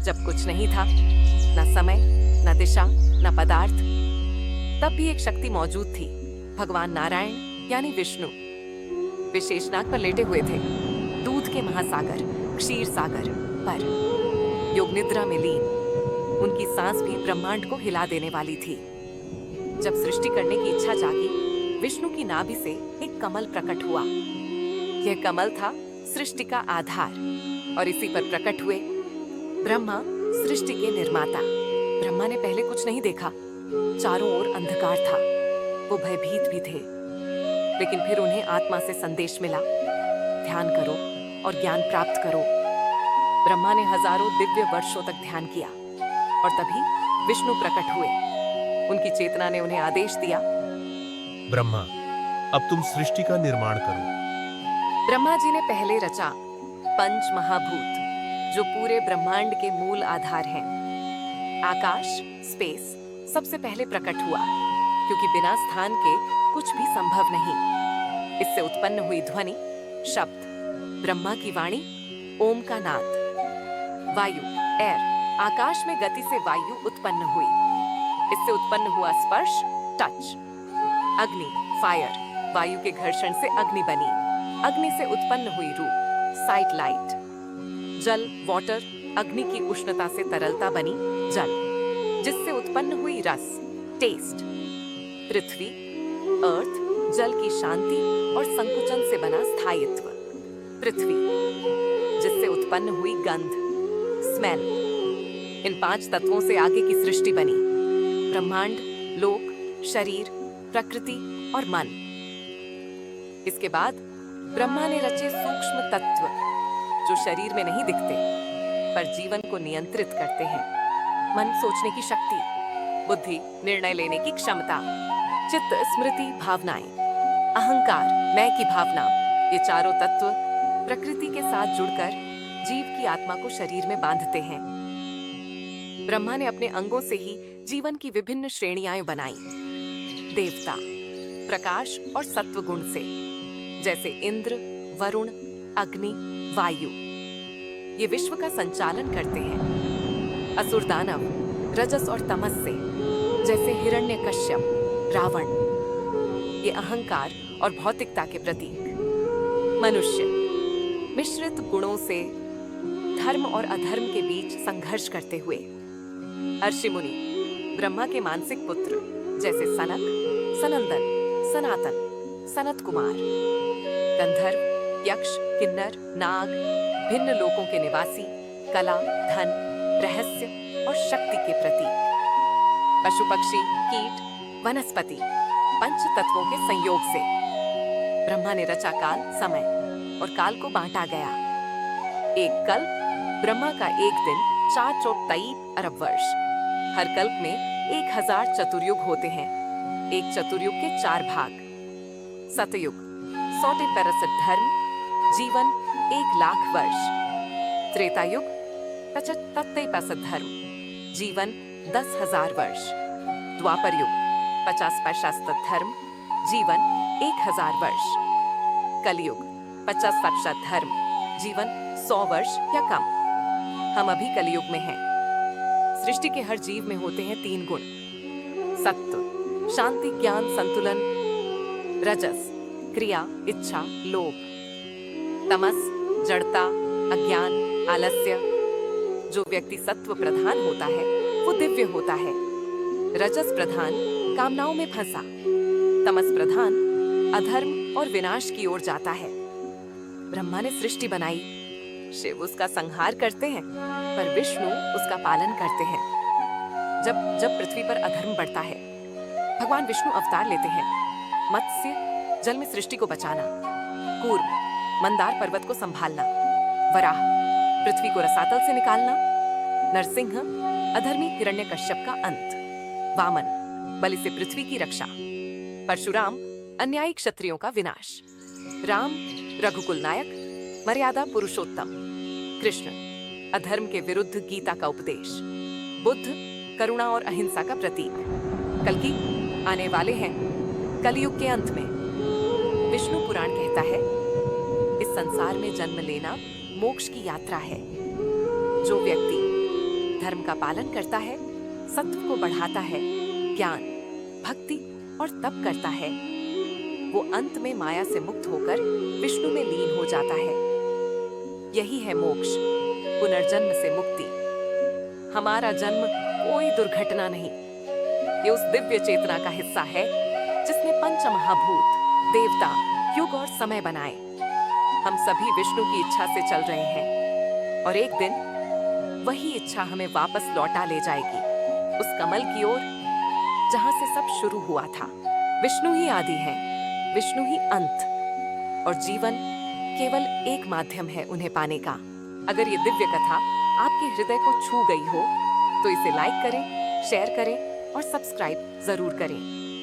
जब कुछ नहीं था, न समय, न दिशा, न पदार्थ, तब भी एक शक्ति मौजूद थी। भगवान नारायण यानी विष्णु वे शेषनाग पर लेटे हुए थे, दूध के महासागर क्षीर सागर पर योग निद्रा में लीन। उनकी सांस भी ब्रह्मांड को हिला देने वाली थी। जब सृष्टि करने की इच्छा जागी, विष्णु की नाभि से एक कमल प्रकट हुआ। यह कमल था सृष्टि का आधार और इसी पर प्रकट हुए ब्रह्मा, सृष्टि के निर्माता। ब्रह्मा ने पहले कुछ नहीं देखा, चारों ओर अंधकार था। वो भयभीत भी थे, लेकिन फिर उन्हें आत्मा से संदेश मिला, ध्यान करो और ज्ञान प्राप्त करो। ब्रह्मा ने हजारों दिव्य वर्षों तक ध्यान किया और तभी विष्णु प्रकट हुए। उनकी चेतना ने उन्हें आदेश दिया, ब्रह्मा, अब तुम सृष्टि का निर्माण करो। ब्रह्मा जी ने पहले रचा पंच महाभूत, जो पूरे ब्रह्मांड के मूल आधार हैं। आकाश, स्पेस, सबसे पहले प्रकट हुआ, क्योंकि बिना स्थान के कुछ भी संभव नहीं। इससे उत्पन्न हुई ध्वनि, शब्द, ब्रह्मा की वाणी, ओम का नाद। वायु, एयर, आकाश में गति से वायु उत्पन्न हुई। इससे उत्पन्न हुआ स्पर्श, टच। अग्नि, फायर, वायु के घर्षण से अग्नि बनी। अग्नि से उत्पन्न हुई रूप, साइट, लाइट। जल, वाटर, अग्नि की उष्णता से तरलता बनी जल, जिससे उत्पन्न हुई रस, टेस्ट। पृथ्वी, अर्थ, जल की शांति और संकुचन से बना स्थायित्व, पृथ्वी, जिससे उत्पन्न हुई गंध, स्मेल। इन 5 तत्वों से आगे की सृष्टि बनी, ब्रह्मांड, लोक, शरीर, प्रकृति और मन। इसके बाद ब्रह्मा ने रचे सूक्ष्म तत्व, जो शरीर में नहीं दिखते पर जीवन को नियंत्रित करते हैं। मन, सोचने की शक्ति, बुद्धि, निर्णय लेने की क्षमता, चित्त, स्मृति, भावनाएं, अहंकार, मैं की भावना। ये चारों तत्व प्रकृति के साथ जुड़कर जीव की आत्मा को शरीर में बांधते हैं। ब्रह्मा ने अपने अंगों से ही जीवन की विभिन्न श्रेणियां बनाई। देवता, प्रकाश और सत्व गुण से, जैसे इंद्र, वरुण, अग्नि, वायु। ये विश्व का संचालन करते हैं। असुर, दानव, रजस और तमस से, जैसे हिरण्यकश्यप, रावण। ये अहंकार और भौतिकता के प्रतीक। मनुष्य, मिश्रित गुणों से धर्म और अधर्म के बीच संघर्ष करते हुए। अर्षि मुनि, ब्रह्मा के मानसिक पुत्र, जैसे सनक, सनंदन, सनातन, सनत कुमार। गंधर्व, यक्ष, किन्नर, नाग, भिन्न लोकों के निवासी, कला, धन, रहस्य और शक्ति के प्रतीक। पशु, पक्षी, कीट, वनस्पति, पंच तत्वों के संयोग से। ब्रह्मा ने रचा काल, समय, और काल को बांटा गया। एक कल्प, ब्रह्मा का एक दिन 423 अरब वर्ष। हर कल्प में 1000 चतुर्युग होते हैं। एक चतुर्युग के 4 भाग। सतयुग, 100 धर्म, जीवन 1,00,000 वर्ष। त्रेतायुग, 75 धर्म, जीवन 10,000 वर्ष। द्वापर युग, 50 धर्म, जीवन 1000 वर्ष। कलयुग, 50 धर्म, जीवन 100 वर्ष या कम। हम अभी कलयुग में हैं। सृष्टि के हर जीव में होते हैं 3 गुण। सत्व, शांति, ज्ञान, संतुलन। रजस, क्रिया, इच्छा, लोभ। तमस, जड़ता, अज्ञान, आलस्य। जो व्यक्ति सत्व प्रधान होता है वो दिव्य होता है। रजस प्रधान कामनाओं में फंसा, तमस प्रधान अधर्म और विनाश की ओर जाता है। ब्रह्मा ने सृष्टि बनाई, शिव उसका संहार करते हैं, पर विष्णु उसका पालन करते हैं। जब पृथ्वी पर अधर्म बढ़ता है, भगवान विष्णु अवतार लेते हैं। मत्स्य, जल में सृष्टि को बचाना। कूर्म, मंदार पर्वत को संभालना। वराह, पृथ्वी को रसातल से निकालना। नरसिंह, अधर्मी हिरण्यकश्यप का अंत। वामन, बलि से पृथ्वी की रक्षा। परशुराम, अन्यायी क्षत्रियों का विनाश। राम, रघुकुल नायक, मर्यादा पुरुषोत्तम। कृष्ण, अधर्म के विरुद्ध गीता का उपदेश। बुद्ध, करुणा और अहिंसा का प्रतीक। कल्कि आने वाले हैं कलयुग के अंत में। विष्णु पुराण कहता है, इस संसार में जन्म लेना मोक्ष की यात्रा है। जो व्यक्ति धर्म का पालन करता है, सत्व को बढ़ाता है, ज्ञान, भक्ति और तप करता है, वो अंत में माया से मुक्त होकर विष्णु में लीन हो जाता है। यही है मोक्ष, पुनर्जन्म से मुक्ति। हमारा जन्म कोई दुर्घटना नहीं, ये उस दिव्य चेतना का हिस्सा है जिसने पंच महाभूत, देवता, युग और समय बनाए। हम सभी विष्णु की इच्छा से चल रहे हैं और एक दिन वही इच्छा हमें वापस लौटा ले जाएगी, उस कमल की ओर जहां से सब शुरू हुआ था। विष्णु ही आदि है, विष्णु ही अंत, और जीवन केवल एक माध्यम है उन्हें पाने का। अगर ये दिव्य कथा आपके हृदय को छू गई हो तो इसे लाइक करें, शेयर करें और सब्सक्राइब जरूर करें।